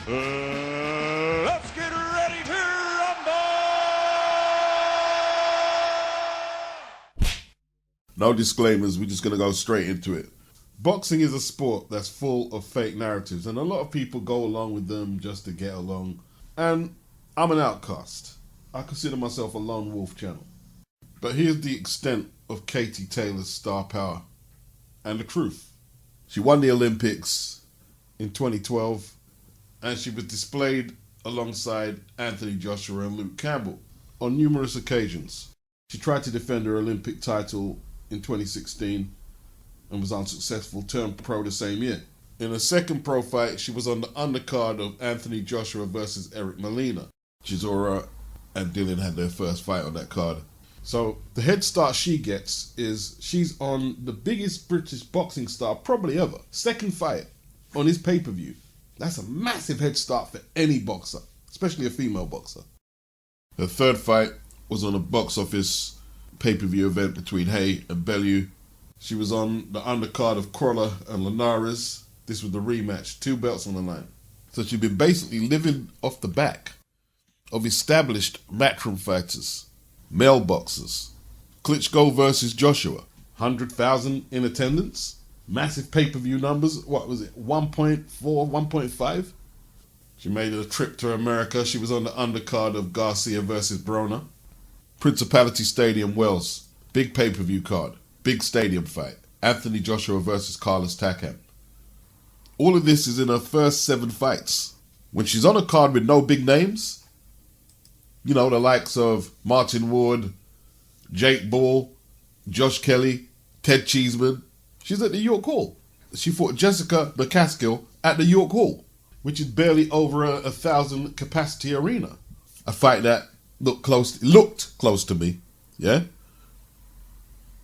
Let's get ready to rumble! No disclaimers, we're just going to go straight into it. Boxing is a sport that's full of fake narratives, and a lot of people go along with them just to get along. And I'm an outcast. I consider myself a lone wolf channel. But here's the extent of Katie Taylor's star power and the truth. She won the Olympics in 2012, and she was displayed alongside Anthony Joshua and Luke Campbell on numerous occasions. She tried to defend her Olympic title in 2016 and was unsuccessful, turned pro the same year. In her second pro fight, she was on the undercard of Anthony Joshua versus Eric Molina. Chisora and Dylan had their first fight on that card. So the head start she gets is she's on the biggest British boxing star probably ever. Second fight on his pay-per-view. That's a massive head start for any boxer, especially a female boxer. Her third fight was on a box office pay-per-view event between Hay and Bellew. She was on the undercard of Crawler and Linares. This was the rematch, 2 belts on the line. So she'd been basically living off the back of established matchroom fighters, male boxers. Klitschko versus Joshua, 100,000 in attendance, massive pay-per-view numbers. What was it, 1.4, 1.5? She made a trip to America. She was on the undercard of Garcia versus Broner. Principality Stadium, Wales, big pay-per-view card, big stadium fight. Anthony Joshua versus Carlos Takam. All of this is in her first 7 fights. When she's on a card with no big names, you know, the likes of Martin Ward, Jake Ball, Josh Kelly, Ted Cheeseman, she's at the York Hall. She fought Jessica McCaskill at the York Hall, which is barely over a 1,000 capacity arena. A fight that looked close to me, yeah?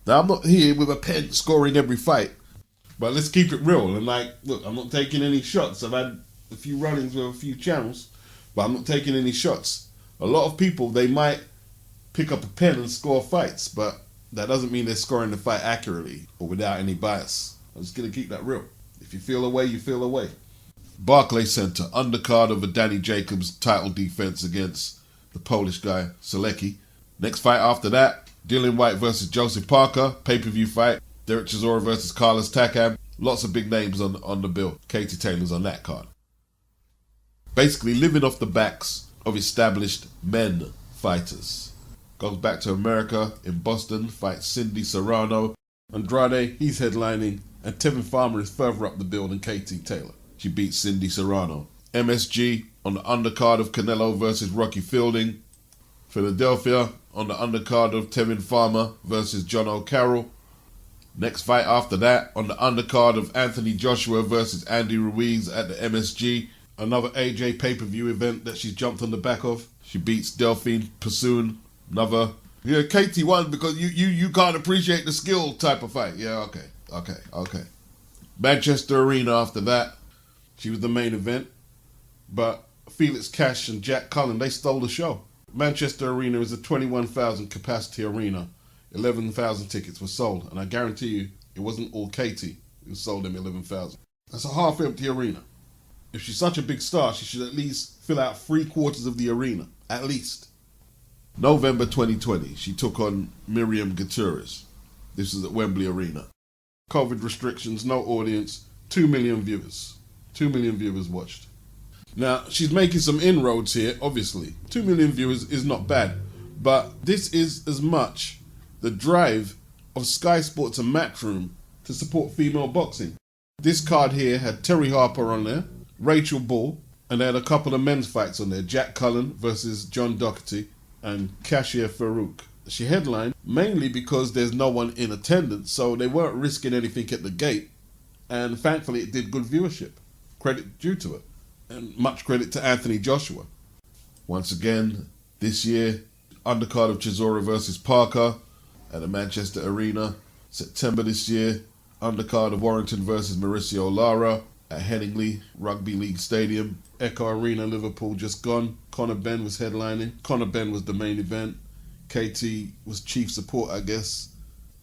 Now, I'm not here with a pen scoring every fight, but let's keep it real. And look, I'm not taking any shots. I've had a few run-ins with a few channels, but I'm not taking any shots. A lot of people, they might pick up a pen and score fights, but that doesn't mean they're scoring the fight accurately or without any bias. I'm just going to keep that real. If you feel away, you feel away. Barclays Center, undercard of a Danny Jacobs title defense against the Polish guy, Selecki. Next fight after that, Dylan White versus Joseph Parker, pay-per-view fight. Derek Chisora versus Carlos Takam. Lots of big names on the bill. Katie Taylor's on that card. Basically living off the backs of established men fighters. Goes back to America in Boston, fights Cindy Serrano. Andrade, he's headlining, and Tevin Farmer is further up the bill than Katie Taylor. She beats Cindy Serrano. MSG on the undercard of Canelo versus Rocky Fielding. Philadelphia on the undercard of Tevin Farmer versus John O'Carroll. Next fight after that on the undercard of Anthony Joshua versus Andy Ruiz at the MSG. Another AJ pay-per-view event that she's jumped on the back of. She beats Delphine Pursoon. Another, yeah, Katie won because you can't appreciate the skill type of fight. Yeah, okay. Manchester Arena after that. She was the main event. But Felix Cash and Jack Cullen, they stole the show. Manchester Arena is a 21,000 capacity arena. 11,000 tickets were sold. And I guarantee you, it wasn't all Katie who sold them 11,000. That's a half-empty arena. If she's such a big star, she should at least fill out 3/4 of the arena. At least. November 2020, she took on Miriam Gutierrez. This is at Wembley Arena. COVID restrictions, no audience, 2 million viewers. 2 million viewers watched. Now, she's making some inroads here, obviously. 2 million viewers is not bad, but this is as much the drive of Sky Sports and Matchroom to support female boxing. This card here had Terry Harper on there, Rachel Ball, and they had a couple of men's fights on there, Jack Cullen versus John Doherty and Kashia Farouk. She headlined mainly because there's no one in attendance, so they weren't risking anything at the gate, and thankfully it did good viewership. Credit due to it. And much credit to Anthony Joshua. Once again, this year, undercard of Chisora versus Parker at the Manchester Arena. September this year, undercard of Warrington versus Mauricio Lara at Headingley Rugby League Stadium. Echo Arena, Liverpool, just gone. Conor Benn was headlining. Conor Benn was the main event. KT was chief support, I guess.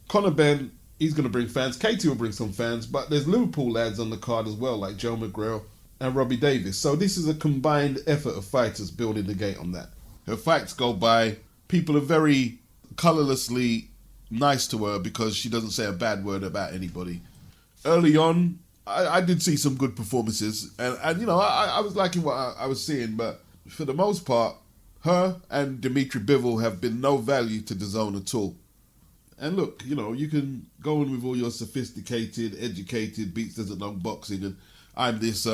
Conor Benn, he's going to bring fans. KT will bring some fans, but there's Liverpool lads on the card as well, like Joe McGrail, and Robbie Davis. So this is a combined effort of fighters building the gate on that. Her fights go by. People are very colourlessly nice to her because she doesn't say a bad word about anybody. Early on, I did see some good performances, and you know, I was liking what I was seeing, but for the most part, her and Dimitri Bivol have been no value to DAZN at all. And look, you know, you can go in with all your sophisticated, educated, Beats doesn't know boxing, and I'm this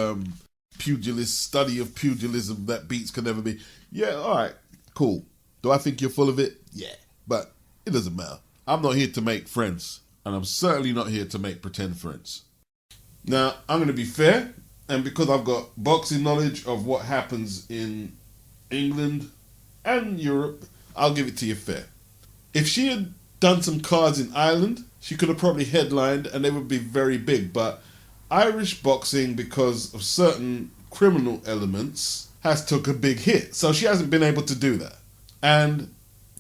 pugilist, study of pugilism that Beats can never be. Yeah, all right, cool. Do I think you're full of it? Yeah, but it doesn't matter. I'm not here to make friends, and I'm certainly not here to make pretend friends. Now, I'm going to be fair, and because I've got boxing knowledge of what happens in England and Europe, I'll give it to you fair. If she had done some cards in Ireland, she could have probably headlined and they would be very big, but Irish boxing, because of certain criminal elements, has took a big hit, so she hasn't been able to do that. And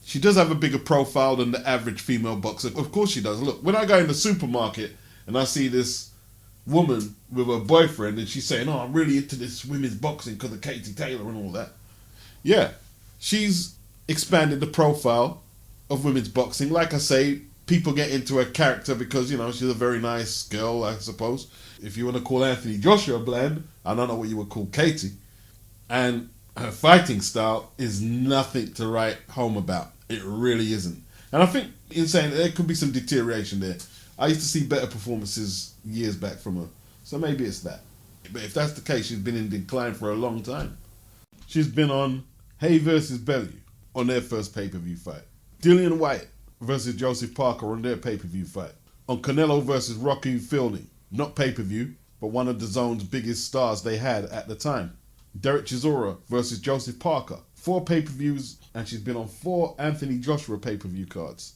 she does have a bigger profile than the average female boxer. Of course she does. Look, when I go in the supermarket and I see this woman with her boyfriend and she's saying, oh, I'm really into this women's boxing because of Katie Taylor and all that. Yeah, she's expanded the profile of women's boxing. Like I say, people get into her character because, you know, she's a very nice girl, I suppose. If you want to call Anthony Joshua bland, I don't know what you would call Katie. And her fighting style is nothing to write home about. It really isn't. And I think, in saying there could be some deterioration there. I used to see better performances years back from her. So maybe it's that. But if that's the case, she's been in decline for a long time. She's been on Hay versus Bellew on their first pay-per-view fight. Dillian Whyte versus Joseph Parker on their pay-per-view fight. On Canelo versus Rocky Fielding. Not pay-per-view, but one of DAZN's biggest stars they had at the time. Derek Chisora versus Joseph Parker. 4 pay-per-views, and she's been on 4 Anthony Joshua pay-per-view cards.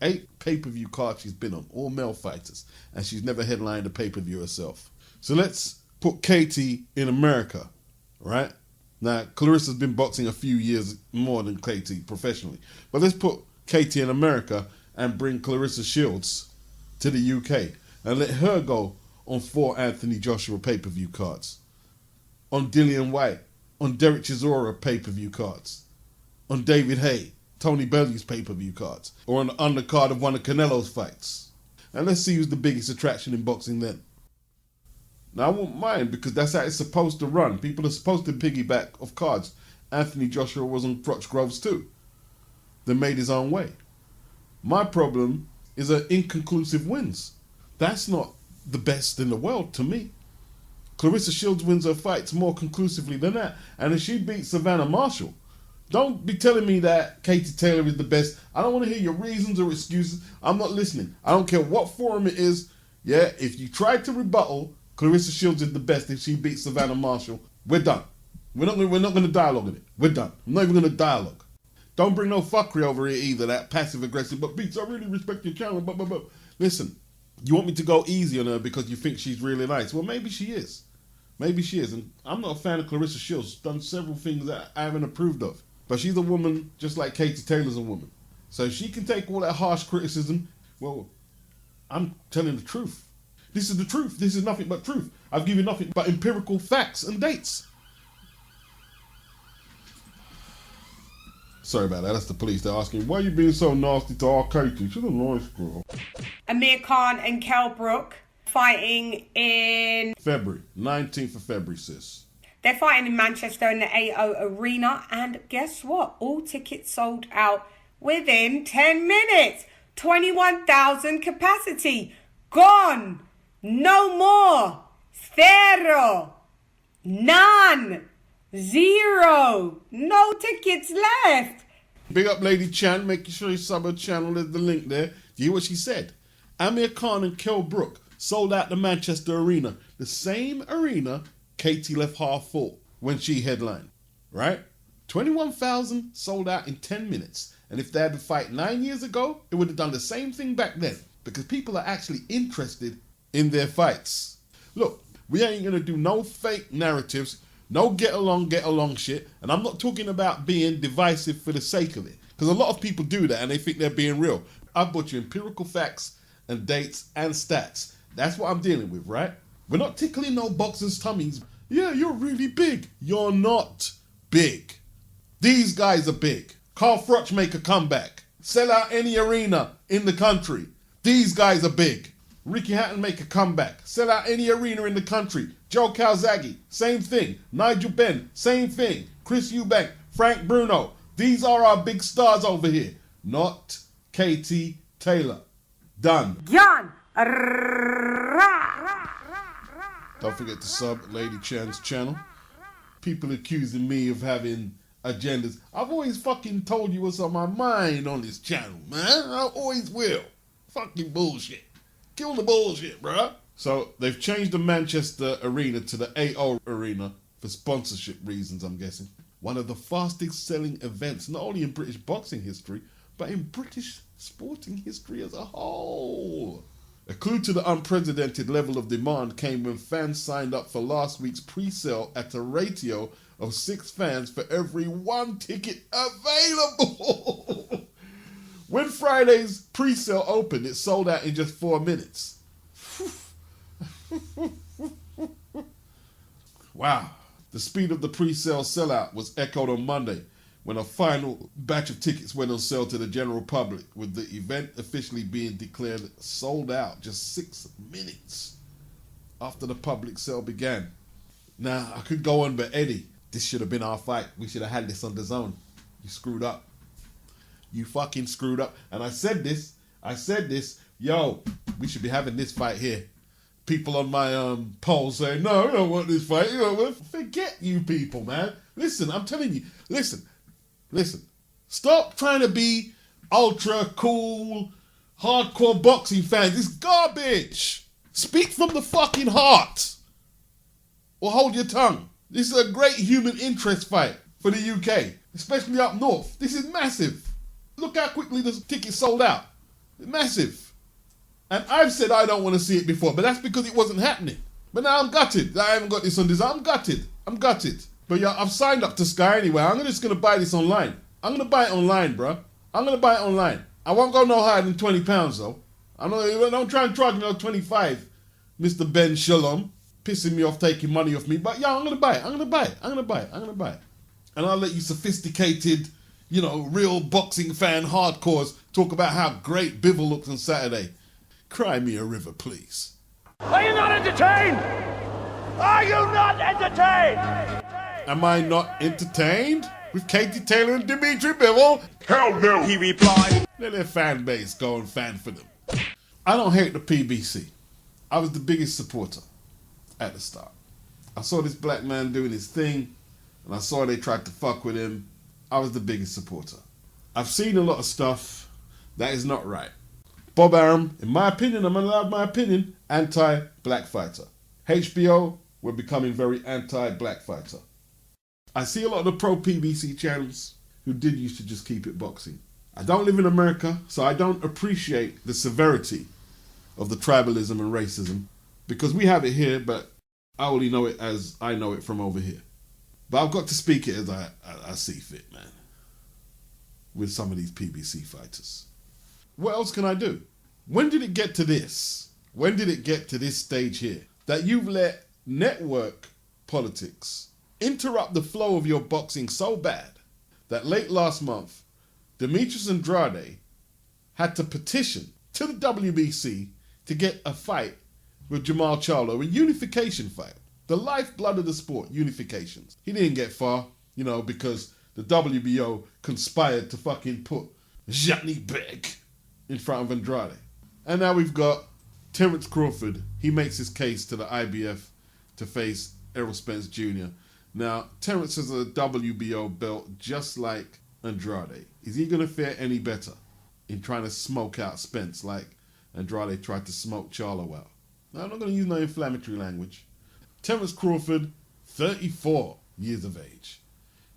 8 pay-per-view cards she's been on, all male fighters, and she's never headlined a pay-per-view herself. So let's put Katie in America, right? Now, Clarissa's been boxing a few years more than Katie professionally, but let's put Katie in America and bring Clarissa Shields to the UK and let her go on 4 Anthony Joshua pay-per-view cards. On Dillian Whyte, on Derek Chisora pay-per-view cards, on David Haye, Tony Bellew's pay-per-view cards, or on the undercard of one of Canelo's fights. And let's see who's the biggest attraction in boxing then. Now, I won't mind because that's how it's supposed to run. People are supposed to piggyback off cards. Anthony Joshua was on Crotch Groves too. Then made his own way. My problem is her inconclusive wins. That's not the best in the world to me. Clarissa Shields wins her fights more conclusively than that. And if she beats Savannah Marshall, don't be telling me that Katie Taylor is the best. I don't want to hear your reasons or excuses. I'm not listening. I don't care what forum it is. Yeah, if you try to rebuttal, Clarissa Shields is the best if she beats Savannah Marshall, we're done. We're not going to dialogue on it. We're done. I'm not even going to dialogue. Don't bring no fuckery over here either, that passive-aggressive, but Beats, I really respect your channel, blah, blah, blah. Listen, you want me to go easy on her because you think she's really nice. Well, maybe she is. Maybe she is. And I'm not a fan of Clarissa Shields. She's done several things that I haven't approved of. But she's a woman just like Katie Taylor's a woman. So if she can take all that harsh criticism, well, I'm telling the truth. This is the truth. This is nothing but truth. I've given you nothing but empirical facts and dates. Sorry about that. That's the police. They're asking, why are you being so nasty to our Katie? She's a nice girl. Amir Khan and Kell Brook fighting in February. 19th of February, sis. They're fighting in Manchester in the AO Arena. And guess what? All tickets sold out within 10 minutes. 21,000 capacity. Gone. No more. Zero. None. Zero. No tickets left. Big up LadyChann. Make sure you sub her channel. There's the link there. Do you hear what she said? Amir Khan and Kell Brook sold out the Manchester Arena. The same arena Katie left half full when she headlined. Right? 21,000 sold out in 10 minutes. And if they had to fight 9 years ago, it would have done the same thing back then. Because people are actually interested in their fights. Look, we ain't going to do no fake narratives, no get along shit. And I'm not talking about being divisive for the sake of it. Because a lot of people do that and they think they're being real. I've brought you empirical facts and dates and stats. That's what I'm dealing with, right? We're not tickling no boxers' tummies. Yeah, you're really big. You're not big. These guys are big. Carl Froch make a comeback. Sell out any arena in the country. These guys are big. Ricky Hatton make a comeback. Sell out any arena in the country. Joe Calzaghe, same thing. Nigel Benn, same thing. Chris Eubank, Frank Bruno. These are our big stars over here. Not Katie Taylor. Done. John. Don't forget to sub LadyChann's channel. People accusing me of having agendas. I've always fucking told you what's on my mind on this channel, man. I always will. Fucking bullshit. Kill the bullshit, bruh. So they've changed the Manchester arena to the AO arena for sponsorship reasons, I'm guessing. One of the fastest selling events, not only in British boxing history, but in British sporting history as a whole. A clue to the unprecedented level of demand came when fans signed up for last week's pre-sale at a ratio of 6 fans for every 1 ticket available. When Friday's pre-sale opened, it sold out in just 4 minutes. Wow. The speed of the pre-sale sellout was echoed on Monday when a final batch of tickets went on sale to the general public, with the event officially being declared sold out just 6 minutes after the public sale began. Now, I could go on, but Eddie, this should have been our fight. We should have had this on DAZN. You screwed up. You fucking screwed up. And I said this, yo, we should be having this fight here. People on my poll say, no, I don't want this fight. You know, forget you people, man. Listen, I'm telling you, listen. Stop trying to be ultra cool, hardcore boxing fans. It's garbage. Speak from the fucking heart. Or hold your tongue. This is a great human interest fight for the UK, especially up north. This is massive. Look how quickly the tickets sold out. Massive. And I've said I don't want to see it before, but that's because it wasn't happening. But now I'm gutted. I haven't got this on this. I'm gutted. But yeah, I've signed up to Sky anyway. I'm just going to buy this online. I'm going to buy it online, bro. I'm going to buy it online. I won't go no higher than £20 though. Don't try and charge me no 25, Mr. Ben Shalom, pissing me off, taking money off me. But yeah, I'm going to buy it. And I'll let you sophisticated, real boxing fan hardcores talk about how great Bivol looks on Saturday. Cry me a river, please. Are you not entertained? Are you not entertained? Am I not entertained with Katie Taylor and Dimitri Bivol? Hell no, he replied. Let their fan base go and fan for them. I don't hate the PBC. I was the biggest supporter at the start. I saw this black man doing his thing, and I saw they tried to fuck with him. I was the biggest supporter. I've seen a lot of stuff that is not right. Bob Arum, in my opinion, I'm allowed my opinion, anti-black fighter. HBO, we're becoming very anti-black fighter. I see a lot of the pro-PBC channels who did used to just keep it boxing. I don't live in America, so I don't appreciate the severity of the tribalism and racism, because we have it here, but I only know it as I know it from over here. But I've got to speak it as I see fit, man, with some of these PBC fighters. What else can I do? When did it get to this? When did it get to this stage here? That you've let network politics interrupt the flow of your boxing so bad that late last month, Demetrius Andrade had to petition to the WBC to get a fight with Jamal Charlo, a unification fight. The lifeblood of the sport, unifications. He didn't get far, because the WBO conspired to fucking put Jacques Beck in front of Andrade. And now we've got Terence Crawford. He makes his case to the IBF to face Errol Spence Jr. Now, Terence has a WBO belt just like Andrade. Is he going to fare any better in trying to smoke out Spence like Andrade tried to smoke Charlo out? Now, I'm not going to use no inflammatory language. Terence Crawford, 34 years of age.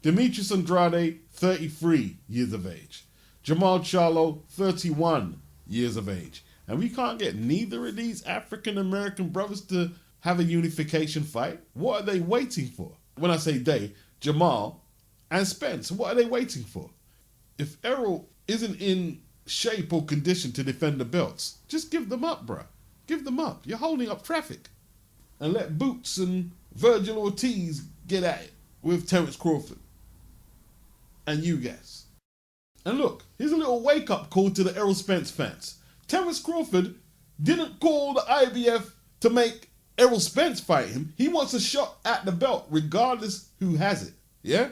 Demetrius Andrade, 33 years of age. Jamal Charlo, 31 years of age. And we can't get neither of these African-American brothers to have a unification fight? What are they waiting for? When I say they, Jamal and Spence, what are they waiting for? If Errol isn't in shape or condition to defend the belts, just give them up, bruh. Give them up. You're holding up traffic. and let Boots and Virgil Ortiz get at it with Terence Crawford and you guys. And look, here's a little wake-up call to the Errol Spence fans. Terence Crawford didn't call the IBF to make Errol Spence fight him. He wants a shot at the belt, regardless who has it. Yeah?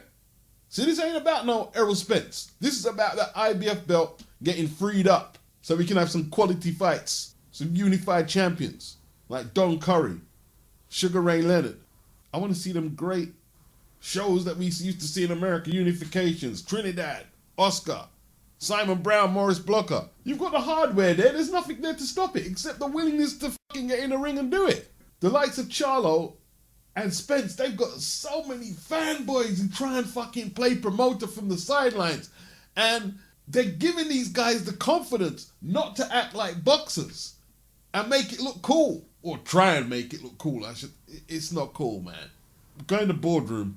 See, this ain't about no Errol Spence. This is about the IBF belt getting freed up so we can have some quality fights. Some unified champions like Don Curry, Sugar Ray Leonard. I want to see them great shows that we used to see in America. Unifications, Trinidad, Oscar, Simon Brown, Morris Blocker. You've got the hardware there. There's nothing there to stop it except the willingness to fucking get in the ring and do it. The likes of Charlo and Spence, they've got so many fanboys who try and fucking play promoter from the sidelines. And they're giving these guys the confidence not to act like boxers and make it look cool. Or try and make it look cool. It's not cool, man. Go in the boardroom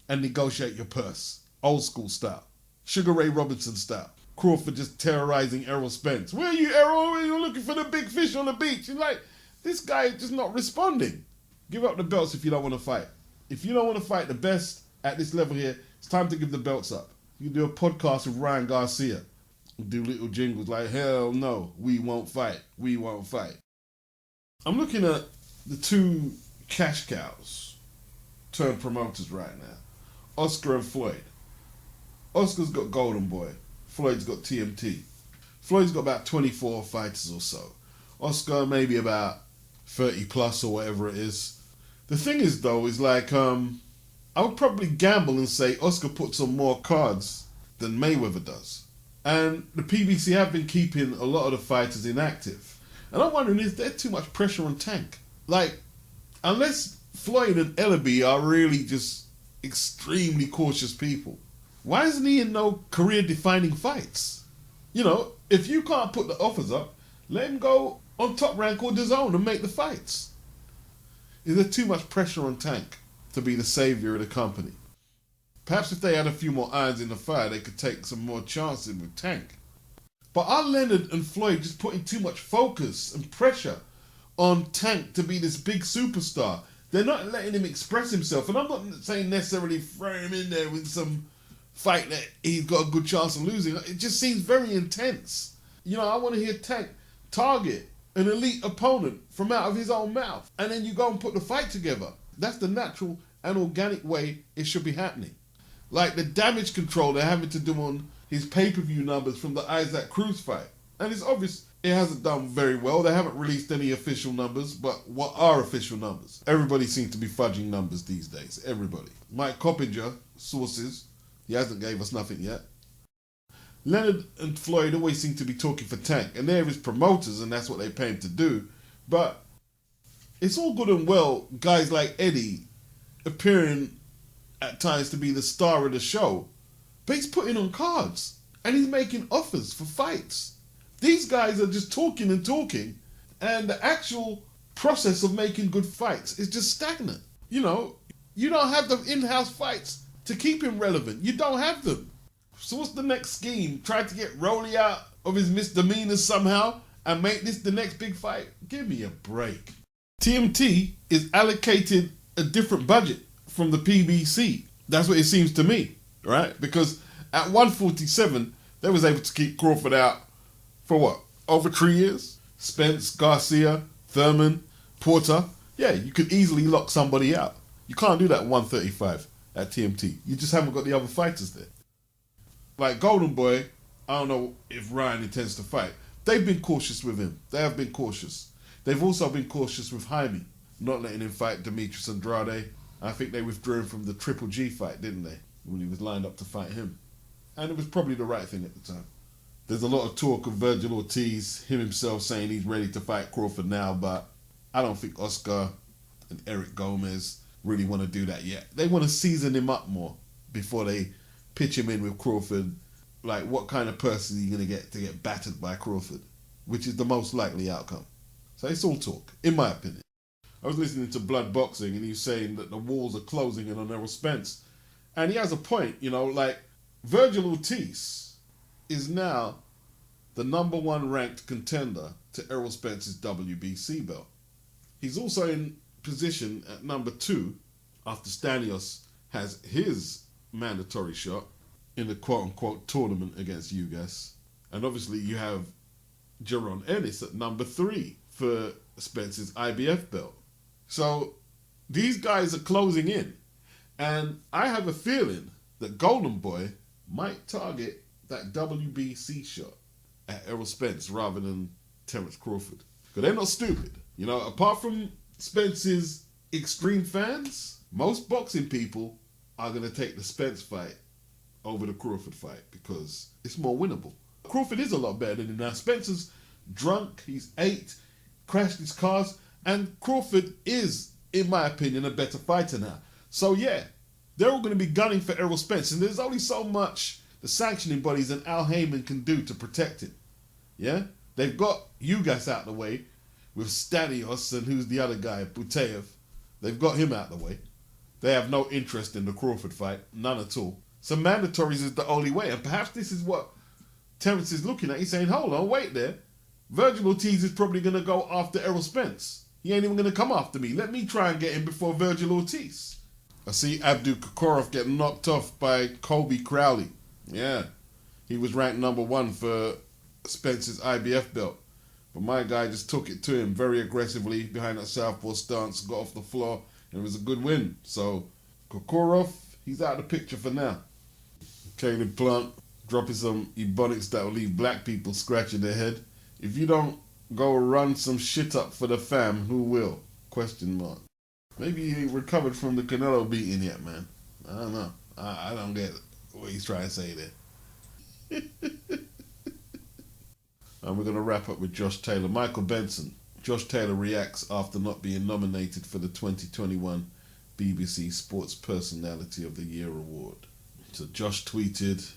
and negotiate your purse. Old school style. Sugar Ray Robinson style. Crawford just terrorizing Errol Spence. Where are you, Errol? You're looking for the big fish on the beach. You're like, this guy is just not responding. Give up the belts if you don't want to fight. If you don't want to fight the best at this level here, it's time to give the belts up. You do a podcast with Ryan Garcia. Do little jingles like, hell no, we won't fight. We won't fight. I'm looking at the two cash cows turned promoters right now. Oscar and Floyd. Oscar's got Golden Boy. Floyd's got TMT. Floyd's got about 24 fighters or so. Oscar maybe about 30 plus or whatever it is. The thing is though, is like, I would probably gamble and say Oscar puts on more cards than Mayweather does. And the PBC have been keeping a lot of the fighters inactive. And I'm wondering, is there too much pressure on Tank? Like, unless Floyd and Ellaby are really just extremely cautious people, why isn't he in no career-defining fights? You know, if you can't put the offers up, let him go on Top Rank or DAZN and make the fights. Is there too much pressure on Tank to be the savior of the company? Perhaps if they had a few more irons in the fire, they could take some more chances with Tank. But are Leonard and Floyd just putting too much focus and pressure on Tank to be this big superstar? They're not letting him express himself. And I'm not saying necessarily throw him in there with some fight that he's got a good chance of losing. It just seems very intense. You know, I want to hear Tank target an elite opponent from out of his own mouth. And then you go and put the fight together. That's the natural and organic way it should be happening. Like the damage control they're having to do on his pay-per-view numbers from the Isaac Cruz fight. And it's obvious it hasn't done very well. They haven't released any official numbers, but what are official numbers? Everybody seems to be fudging numbers these days. Everybody. Mike Coppinger, sources, he hasn't gave us nothing yet. Leonard and Floyd always seem to be talking for Tank, and they're his promoters, and that's what they pay him to do. But it's all good and well, guys like Eddie appearing at times to be the star of the show, but he's putting on cards and he's making offers for fights. These guys are just talking and talking, and the actual process of making good fights is just stagnant. You know, you don't have the in-house fights to keep him relevant. You don't have them. So what's the next scheme? Try to get Rolly out of his misdemeanors somehow and make this the next big fight? Give me a break. TMT is allocated a different budget from the PBC. That's what it seems to me, right? Because at 147, they was able to keep Crawford out for what? Over 3 years? Spence, Garcia, Thurman, Porter. Yeah, you could easily lock somebody out. You can't do that at 135 at TMT. You just haven't got the other fighters there. Like Golden Boy, I don't know if Ryan intends to fight. They've been cautious with him. They have been cautious. They've also been cautious with Jaime, not letting him fight Demetrius Andrade. I think they withdrew him from the Triple G fight, didn't they? When he was lined up to fight him. And it was probably the right thing at the time. There's a lot of talk of Virgil Ortiz, him himself saying he's ready to fight Crawford now, but I don't think Oscar and Eric Gomez really want to do that yet. They want to season him up more before they pitch him in with Crawford. Like, what kind of person are you going to get battered by Crawford? Which is the most likely outcome. So it's all talk, in my opinion. I was listening to Blood Boxing and he was saying that the walls are closing in on Errol Spence. And he has a point, you know, like Virgil Ortiz is now the #1 ranked contender to Errol Spence's WBC belt. He's also in position at number 2 after Stanios has his mandatory shot in the quote-unquote tournament against Ugas. And obviously you have Jaron Ennis at number 3 for Spence's IBF belt. So these guys are closing in. And I have a feeling that Golden Boy might target that WBC shot at Errol Spence rather than Terence Crawford. Because they're not stupid. You know, apart from Spence's extreme fans, most boxing people are going to take the Spence fight over the Crawford fight because it's more winnable. Crawford is a lot better than him now. Spencer's drunk, he's 8, crashed his cars, and Crawford is, in my opinion, a better fighter now. So yeah, they're all going to be gunning for Errol Spence, and there's only so much the sanctioning bodies and Al Heyman can do to protect him. Yeah? They've got Ugas out the way with Stanios and who's the other guy, Buteyev. They've got him out the way. They have no interest in the Crawford fight, none at all. So mandatories is the only way, and perhaps this is what Terence is looking at. He's saying, hold on, wait there. Virgil Ortiz is probably going to go after Errol Spence. He ain't even going to come after me. Let me try and get him before Virgil Ortiz. I see Abdul Kakorov get knocked off by Colby Crowley. Yeah, he was ranked number 1 for Spence's IBF belt. But my guy just took it to him very aggressively behind that southpaw stance, got off the floor, and it was a good win. So Kakorov, he's out of the picture for now. Caleb Plant dropping some ebonics that will leave black people scratching their head. If you don't go run some shit up for the fam, who will? Question mark. Maybe he ain't recovered from the Canelo beating yet, man. I don't know. I don't get what he's trying to say there. And we're going to wrap up with Josh Taylor. Michael Benson. Josh Taylor reacts after not being nominated for the 2021 BBC Sports Personality of the Year award. So Josh tweeted,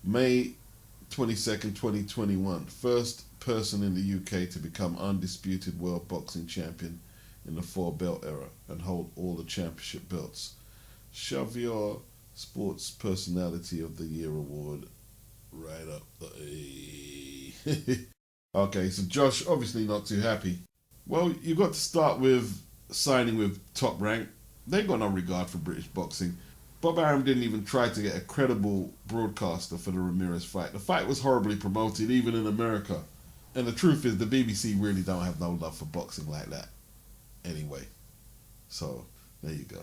May 22nd, 2021. First person in the UK to become undisputed world boxing champion in the 4-belt era and hold all the championship belts. Shove your Sports Personality of the Year award right up the Okay, so Josh obviously not too happy. Well, you got to start with signing with Top Rank. They got no regard for British boxing. Bob Arum didn't even try to get a credible broadcaster for the Ramirez fight. The fight was horribly promoted, even in America. And the truth is, the BBC really don't have no love for boxing like that. Anyway, so there you go.